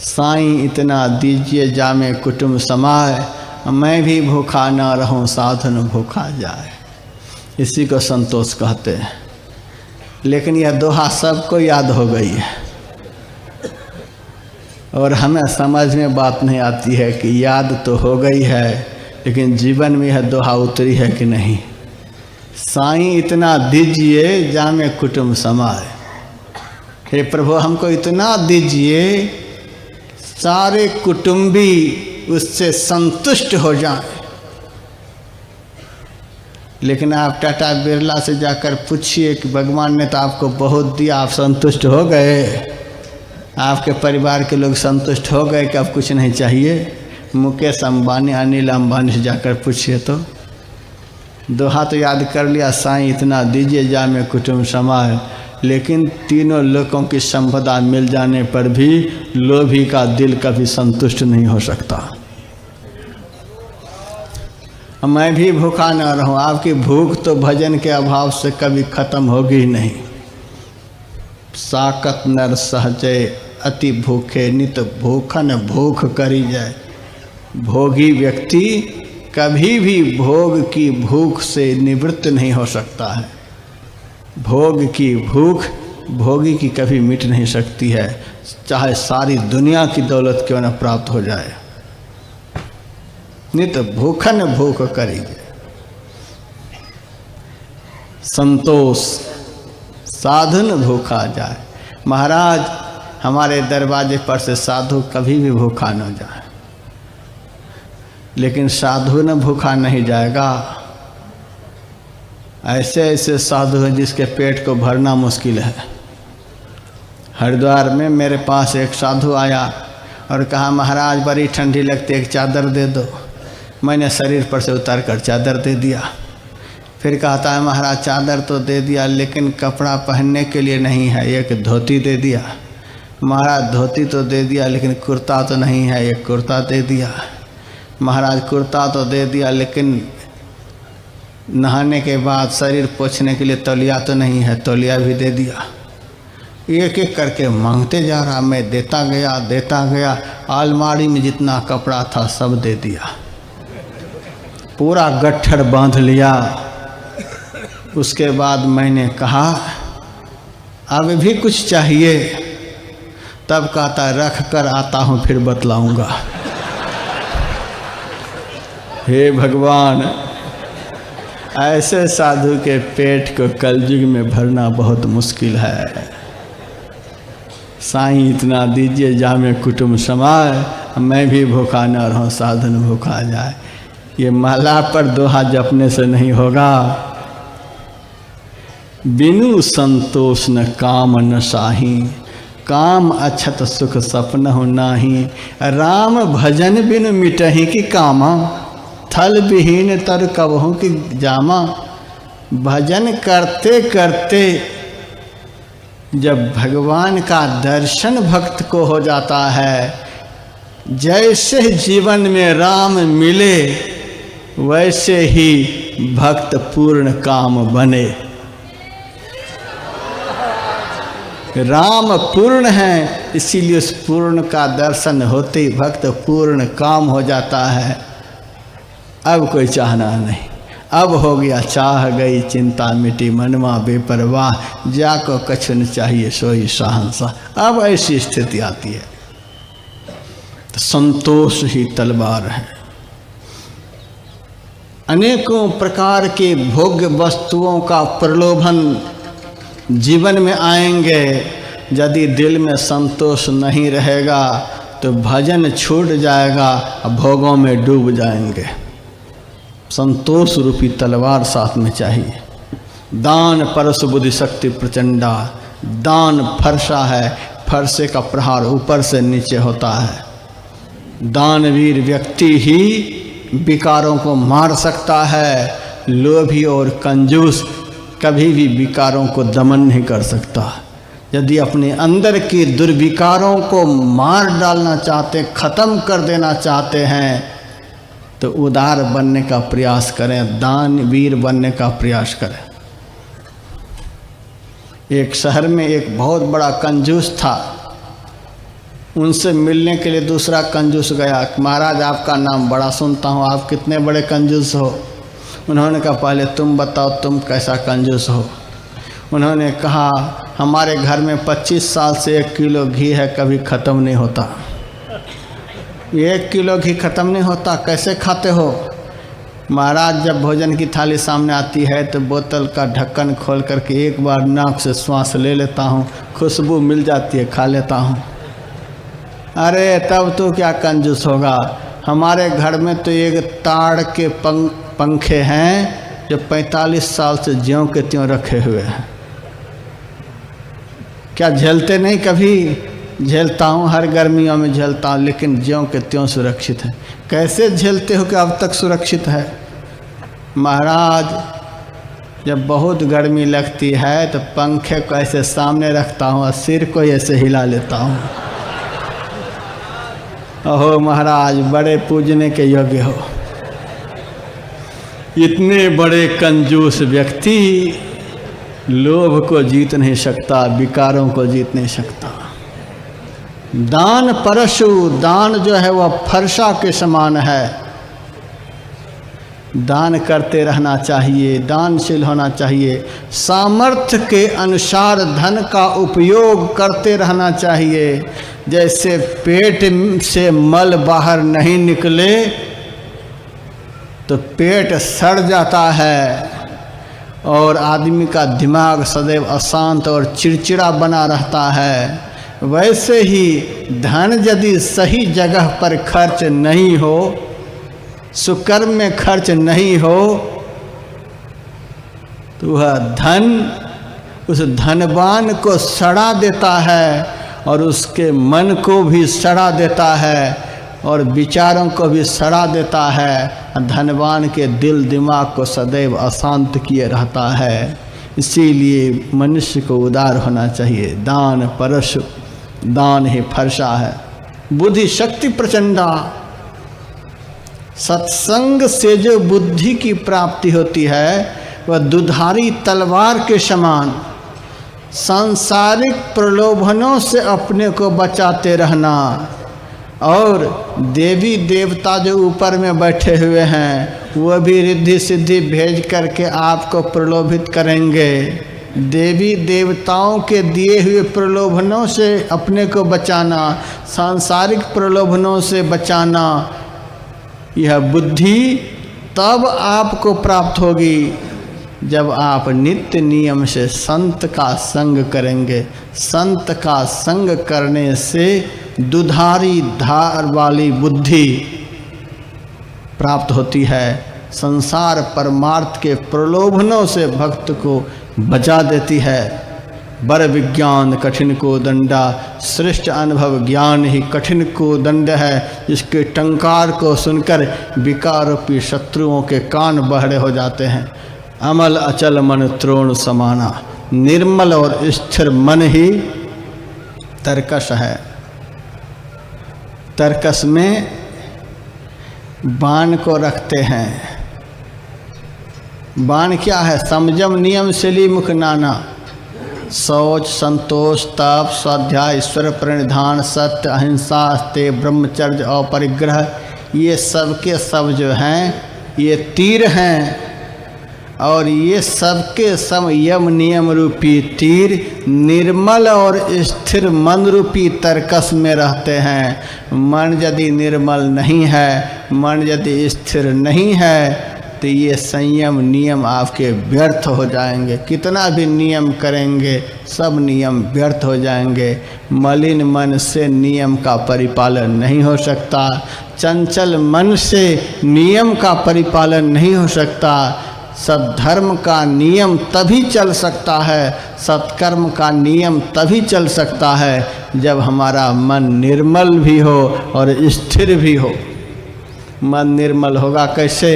साईं इतना दीजिए जामे कुटुम्ब समाए, मैं भी भूखा न रहूं साधन भूखा जाए। इसी को संतोष कहते हैं। लेकिन यह दोहा सबको याद हो गई है और हमें समझ में बात नहीं आती है कि याद तो हो गई है लेकिन जीवन में यह दोहा उतरी है कि नहीं। साईं इतना दीजिए जामे कुटुम्ब समाए, हे प्रभु हमको इतना दीजिए सारे कुटुंबी उससे संतुष्ट हो जाएं। लेकिन आप टाटा बिरला से जाकर पूछिए कि भगवान ने तो आपको बहुत दिया, आप संतुष्ट हो गए? आपके परिवार के लोग संतुष्ट हो गए कि अब कुछ नहीं चाहिए? मुकेश अंबानी, अनिल अंबानी से जाकर पूछिए तो। दोहा तो याद कर लिया, साईं इतना दीजिए जामे कुटुम्ब समाए, लेकिन तीनों लोगों की संपदा मिल जाने पर भी लोभी का दिल कभी संतुष्ट नहीं हो सकता। मैं भी भूखा न रहूं, आपकी भूख तो भजन के अभाव से कभी खत्म होगी ही नहीं। साकत नर सहजे अति भूखे, नित भूखन भूख करी जाए। भोगी व्यक्ति कभी भी भोग की भूख से निवृत्त नहीं हो सकता है। भोग की भूख भोगी की कभी मिट नहीं सकती है, चाहे सारी दुनिया की दौलत क्यों न प्राप्त हो जाए। नित भूखन भूख करिए। संतोष साधन भूखा जाए। महाराज हमारे दरवाजे पर से साधु कभी भी भूखा न जाए, लेकिन साधु न भूखा नहीं जाएगा। ऐसे ऐसे साधु हैं जिसके पेट को भरना मुश्किल है। हरिद्वार में मेरे पास एक साधु आया और कहा महाराज बड़ी ठंडी लगती है, एक चादर दे दो। मैंने शरीर पर से उतार कर चादर दे दिया। फिर कहता है महाराज चादर तो दे दिया लेकिन कपड़ा पहनने के लिए नहीं है, एक धोती दे दिया। महाराज धोती तो दे दिया लेकिन कुर्ता तो नहीं है, एक कुर्ता दे दिया। महाराज कुर्ता तो दे दिया लेकिन नहाने के बाद शरीर पोंछने के लिए तौलिया तो नहीं है, तौलिया भी दे दिया। एक एक करके मांगते जा रहा, मैं देता गया। अलमारी में जितना कपड़ा था सब दे दिया, पूरा गट्ठर बांध लिया। उसके बाद मैंने कहा अब भी कुछ चाहिए? तब कहता रख कर आता हूँ फिर बतलाऊंगा। हे भगवान, ऐसे साधु के पेट को कलयुग में भरना बहुत मुश्किल है। साईं इतना दीजिए जामे कुटुम्ब समाए, मैं भी भूखा न रहूं साधन भूखा जाए। ये माला पर दोहा जपने से नहीं होगा। बिनु संतोष न काम न साही, काम अछत सुख सपन हो नाही। राम भजन बिनु मिटहि की कामा, थल विहीन तर कबहू की जामा। भजन करते करते जब भगवान का दर्शन भक्त को हो जाता है, जैसे जीवन में राम मिले वैसे ही भक्त पूर्ण काम बने। राम पूर्ण है, इसीलिए उस पूर्ण का दर्शन होते ही भक्त पूर्ण काम हो जाता है। अब कोई चाहना नहीं, अब हो गया चाह गई चिंता मिटी मनवा बेपरवाह। जाको कछु न चाहिए सोई शहंशाह। अब ऐसी स्थिति आती है तो संतोष ही तलवार है। अनेकों प्रकार के भोग्य वस्तुओं का प्रलोभन जीवन में आएंगे, यदि दिल में संतोष नहीं रहेगा तो भजन छूट जाएगा, भोगों में डूब जाएंगे। संतोष रूपी तलवार साथ में चाहिए। दान परस बुद्धि शक्ति प्रचंडा। दान फरसा है, फरसे का प्रहार ऊपर से नीचे होता है। दानवीर व्यक्ति ही विकारों को मार सकता है। लोभी और कंजूस कभी भी विकारों को दमन नहीं कर सकता। यदि अपने अंदर की दुर्विकारों को मार डालना चाहते, खत्म कर देना चाहते हैं, तो उदार बनने का प्रयास करें, दानवीर बनने का प्रयास करें। एक शहर में एक बहुत बड़ा कंजूस था। उनसे मिलने के लिए दूसरा कंजूस गया, महाराज आपका नाम बड़ा सुनता हूँ, आप कितने बड़े कंजूस हो। उन्होंने कहा पहले तुम बताओ तुम कैसा कंजूस हो। उन्होंने कहा हमारे घर में 25 साल से 1 किलो घी है, कभी ख़त्म नहीं होता। 1 किलो घी ख़त्म नहीं होता, कैसे खाते हो। महाराज जब भोजन की थाली सामने आती है तो बोतल का ढक्कन खोल करके एक बार नाक से श्वास ले लेता हूँ, खुशबू मिल जाती है, खा लेता हूँ। अरे तब तो क्या कंजूस होगा। हमारे घर में तो एक ताड़ के पंखे हैं जो 45 साल से ज्यों के त्यों रखे हुए हैं। क्या झेलते नहीं? कभी झेलता हूँ, हर गर्मियों में झेलता हूँ, लेकिन ज्यों के त्यों सुरक्षित है। कैसे झेलते हो कि अब तक सुरक्षित है? महाराज जब बहुत गर्मी लगती है तो पंखे को ऐसे सामने रखता हूँ और सिर को ऐसे हिला लेता हूँ। ओहो महाराज बड़े पूजने के योग्य हो। इतने बड़े कंजूस व्यक्ति लोभ को जीत नहीं सकता, विकारों को जीत नहीं सकता। दान परशु, दान जो है वह फरसा के समान है। दान करते रहना चाहिए, दानशील होना चाहिए। सामर्थ्य के अनुसार धन का उपयोग करते रहना चाहिए। जैसे पेट से मल बाहर नहीं निकले तो पेट सड़ जाता है और आदमी का दिमाग सदैव अशांत और चिड़चिड़ा बना रहता है, वैसे ही धन यदि सही जगह पर खर्च नहीं हो, सुकर्म में खर्च नहीं हो, तो वह धन उस धनवान को सड़ा देता है और उसके मन को भी सड़ा देता है और विचारों को भी सड़ा देता है। धनवान के दिल दिमाग को सदैव अशांत किए रहता है। इसीलिए मनुष्य को उदार होना चाहिए। दान परशु, दान ही फरसा है। बुद्धि शक्ति प्रचंडा, सत्संग से जो बुद्धि की प्राप्ति होती है वह दुधारी तलवार के समान। सांसारिक प्रलोभनों से अपने को बचाते रहना, और देवी देवता जो ऊपर में बैठे हुए हैं वह भी रिद्धि सिद्धि भेज करके आपको प्रलोभित करेंगे। देवी देवताओं के दिए हुए प्रलोभनों से अपने को बचाना, सांसारिक प्रलोभनों से बचाना, यह बुद्धि तब आपको प्राप्त होगी जब आप नित्य नियम से संत का संग करेंगे। संत का संग करने से दुधारी धार वाली बुद्धि प्राप्त होती है। संसार परमार्थ के प्रलोभनों से भक्त को बचा देती है। बर विज्ञान कठिन को दंडा, श्रेष्ठ अनुभव ज्ञान ही कठिन को दंड है। जिसके टंकार को सुनकर विकारोपी शत्रुओं के कान बहरे हो जाते हैं। अमल अचल मन त्रोण समाना, निर्मल और स्थिर मन ही तरकश है। तरकश में बाण को रखते हैं। बाण क्या है? संयम नियम शिली मुख नाना, शौच संतोष तप स्वाध्याय ईश्वर प्रणिधान सत्य अहिंसा ते ब्रह्मचर्य और परिग्रह, ये सब के सब जो हैं ये तीर हैं। और ये सबके सब यम नियम रूपी तीर निर्मल और स्थिर मन रूपी तरकस में रहते हैं। मन यदि निर्मल नहीं है, मन यदि स्थिर नहीं है, तो ये संयम नियम आपके व्यर्थ हो जाएंगे। कितना भी नियम करेंगे सब नियम व्यर्थ हो जाएंगे। मलिन मन से नियम का परिपालन नहीं हो सकता। चंचल मन से नियम का परिपालन नहीं हो सकता। सद्धर्म का नियम तभी चल सकता है, सत्कर्म का नियम तभी चल सकता है जब हमारा मन निर्मल भी हो और स्थिर भी हो। मन निर्मल होगा कैसे?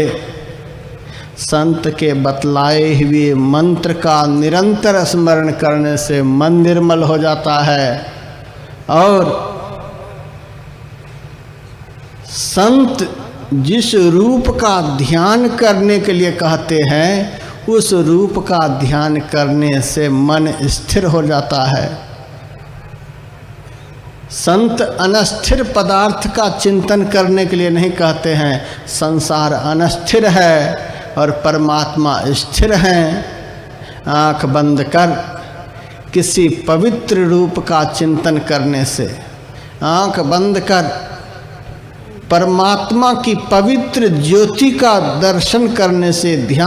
संत के बतलाए हुए मंत्र का निरंतर स्मरण करने से मन निर्मल हो जाता है। और संत जिस रूप का ध्यान करने के लिए कहते हैं उस रूप का ध्यान करने से मन स्थिर हो जाता है। संत अनस्थिर पदार्थ का चिंतन करने के लिए नहीं कहते हैं। संसार अनस्थिर है और परमात्मा स्थिर है। आँख बंद कर किसी पवित्र रूप का चिंतन करने से, आँख बंद कर परमात्मा की पवित्र ज्योति का दर्शन करने से, ध्यान